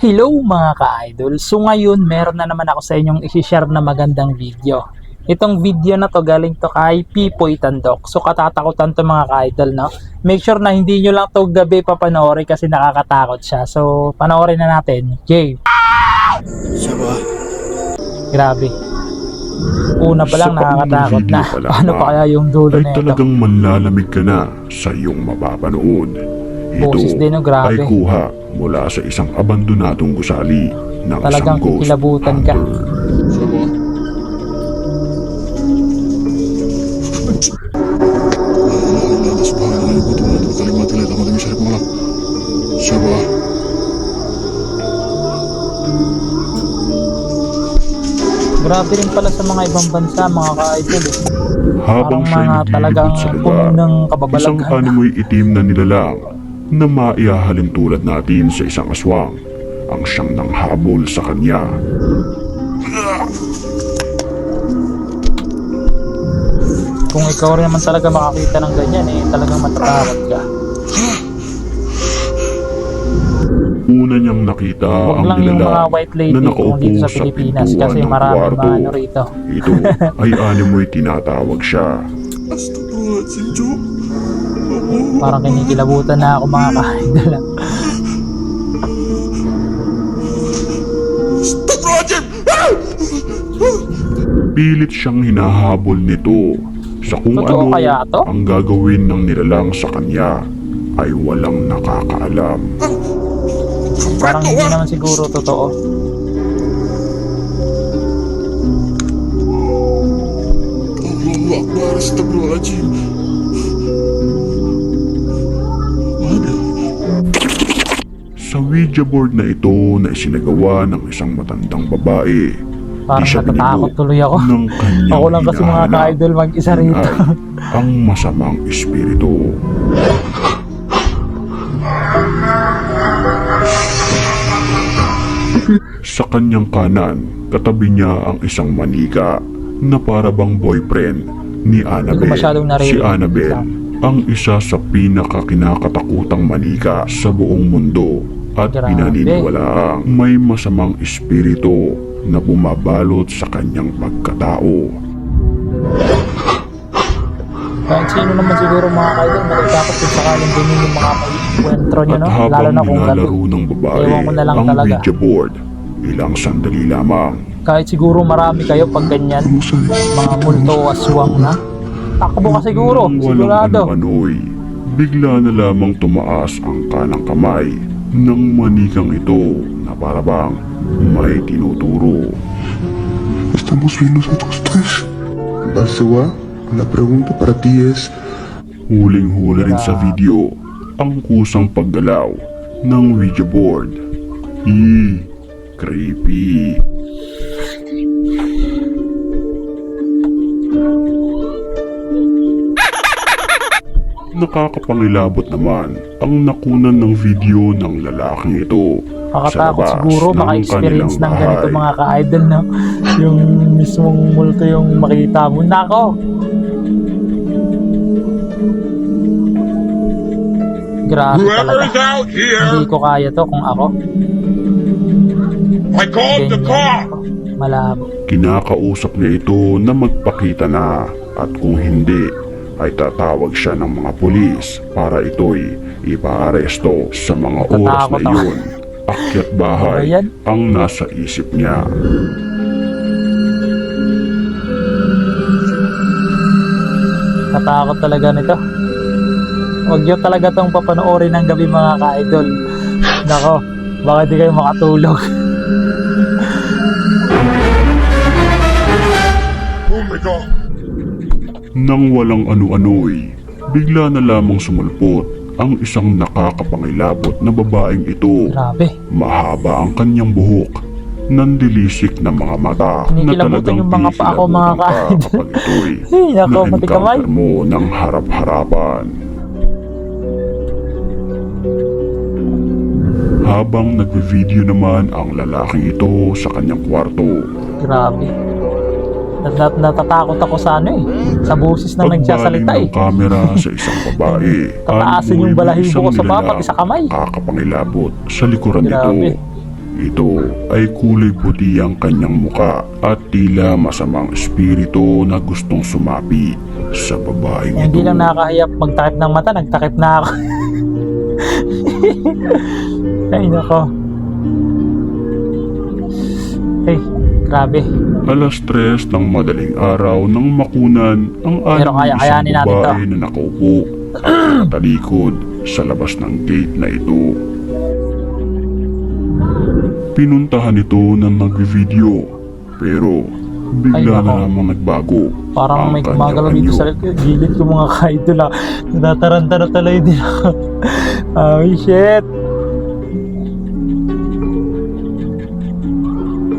Hello mga ka-idol! So ngayon meron na naman ako sa inyong isi-share na magandang video. Itong video na to galing to kay Pipoy Tandok. So katatakutan to mga ka-idol, no? Make sure na hindi nyo lang to gabi papanoorin kasi nakakatakot siya. So panoorin na natin. Jay! Siya ba? Grabe. Una pa lang nakakatakot na. Paano pa kaya yung dulo na ito? Talagang manlalamig ka na sa iyong mapapanood. Boses din, no? Grabe. Ay kuha mula sa isang abandonadong gusali ng Talagang isang ghost kikilabutan ka. hunter. Siya ba? Siya ba? Grabe rin pala sa mga ibang bansa mga ka-idol. Habang Parang siya'y mga talagang naglilibot sa puno lugar, ng isang kababalaghan. animoy itim na nilalang na maihahalin tulad natin sa isang aswang ang siyang nanghabol sa kanya. Kung ikaw rin naman talaga makakita ng ganyan talagang matatakot ka. Una niyang nakita Huwag ang lang yung nilalang mga white lady na kung nakaupo dito sa sa Pilipinas pintuan kasi ng marami kwarto. mga rito. Ito ay animoy tinatawag siya. Parang kinikilabutan na ako mga ka-idol. Pilit siyang hinahabol nito sa kung Totoo ano kaya to? ang gagawin ng nilalang sa kanya ay walang nakakaalam. Parang hindi naman siguro totoo. Allahu Akbar, astagfirullahaladzim. Mana? Sa Ouija board na ito na isinagawa ng isang matandang babae, Parang di siya natatakot binigo tuloy ako. ng kanyang Ako lang kasi mga hinahanap ka-idol mag-isa rito. ay ang masamang espiritu. Sa kanyang kanan, katabi niya ang isang manika na parabang boyfriend ni Annabelle. masyadong naririnig Si Annabelle ang isa sa pinakakinakatakutang manika sa buong mundo at Grabe. pinaniniwalaang may masamang espiritu na bumabalot sa kanyang pagkatao. Kahit sino naman siguro mga ka-idol natatakot kung sakaling ganyan yung mga kwentro nyo, At no? Lalo habang na kung gabi. nilalaro ng babae Ewan ko na lang ang talaga. Ouija board, ilang sandali lamang, Kahit siguro marami kayo pag ganyan, mga multo o aswang na. Takbo ka siguro, nang walang sigurado. ano-ano'y, bigla na lamang tumaas ang kanang kamay ng manikang ito na parabang may tinuturo. Estamos bien nosotros tres. Basua, la pregunta para ti es... Huling-huli rin sa video ang kusang paggalaw ng Ouija board. Creepy. Nakakapangilabot naman ang nakunan ng video ng lalaking ito. Makatakot sa labas siguro ng maka-experience ng kanilang ganito bahay. mga ka-idol, no? Yung mismong multo yung makita mo. Nako! Grabe talaga. out here, Hindi ko kaya to kung ako. I called the Ganyan. car. Malabo. Kinakausap niya ito na magpakita na at kung hindi ay tatawag siya ng mga pulis para ito'y ipaaresto sa mga oras na Natatakot ako. iyon. Akyat bahay Ano yan? ang nasa isip niya. Katakot talaga nito. Huwag nyo talaga tong papanoorin ng gabi mga ka-idol. Nako, baka di kayo makatulog. Oh my God. Nang walang ano-ano'y, bigla na lamang sumulpot ang isang nakakapangilabot na babaeng ito. Grabe. Mahaba ang kanyang buhok, nandilisik na mga mata na Kinikilabutan talagang yung mga paa ko, mga kikilabutan ka ka-idol. kapag ito'y Ay, nako, pati kamay. na-encounter mo ng harap-harapan. Habang nagbe-video naman ang lalaking ito sa kanyang kwarto, Grabe. Natatakot ako sa sa boses na pagbaling nagsasalita ng kamera sa isang babae, Tataasin yung animoy balahibo isang ko sa paa, nilalang pati sa kamay. kakapangilabot sa likuran Grabe. nito. Ito ay kulay puti ang kanyang muka at tila masamang espiritu na gustong sumapi sa babaeng ito. Hindi lang nakakahiyap magtakip ng mata, nagtakip na ako. Ay nako. Ay, grabe. Alas 3 ng madaling araw nang makunan ang Pero isang kaya-kayanin natin to. babae na nakaupo at talikod sa labas ng gate na ito. Pinuntahan ito ng nagbi-video pero bigla Ay, nako. na namang nagbago. Parang ang may kanyang gumagalaw dito anyo. sa gilid ko mga ka-idol ah. Natataranta na talaga din ako. Ay, shit.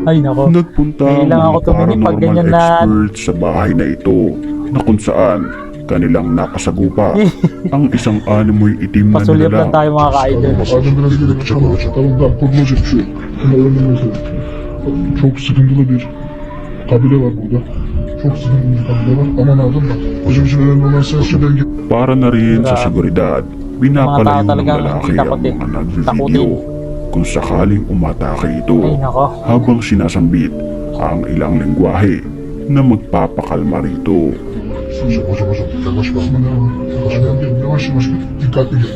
Ay, nako. Nagpunta ang Ngayon lang ako mga tumingin pag paranormal ganyan na- expert sa bahay na ito na kung saan kanilang nakasagupa ang isang animoy itim na Pasulyap lang nilalang. tayo mga ka-idol. Adam biraz gerek çıkalım. Tamam da kurulacak bir şey yok. Ama öğrenmemiz lazım. Çok sıkıntılı bir kabile var burada. Çok sıkıntılı bir kabile var. Aman Adam bak. Bizim için önemli olan sensin. Para na rin sa seguridad, pinapalayo ng talagang lalaki takot ang eh. mga nagvi-video Takutin. kung sakaling umatake Ay, ito nako. habang sinasambit ang ilang lengguwahe na magpapakalma rito. Hocam. Yavaş bak. Yavaş yavaş git. Dikkatli gel.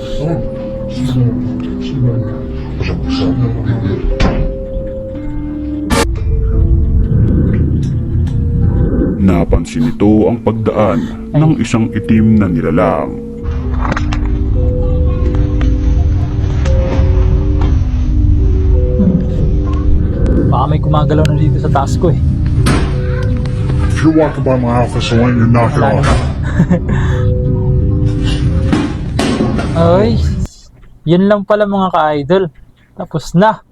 Tamam mı? Bismillahirrahmanirrahim. Hocam bir saniye. Napansin nito ang pagdaan ng isang itim na nilalang. Baka may gumagalaw na dito sa taas ko eh. If you're walking by my office, I want you to knock it Wala off. naman. Ay, yun lang pala mga ka-idol. Tapos na.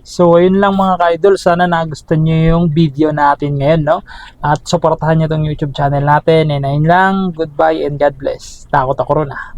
So, ayun lang mga ka-idol. Sana nagustuhan nyo yung video natin ngayon, no? At supportahan nyo tong YouTube channel natin. And ayun lang. Goodbye and God bless. Takot ako ron ah.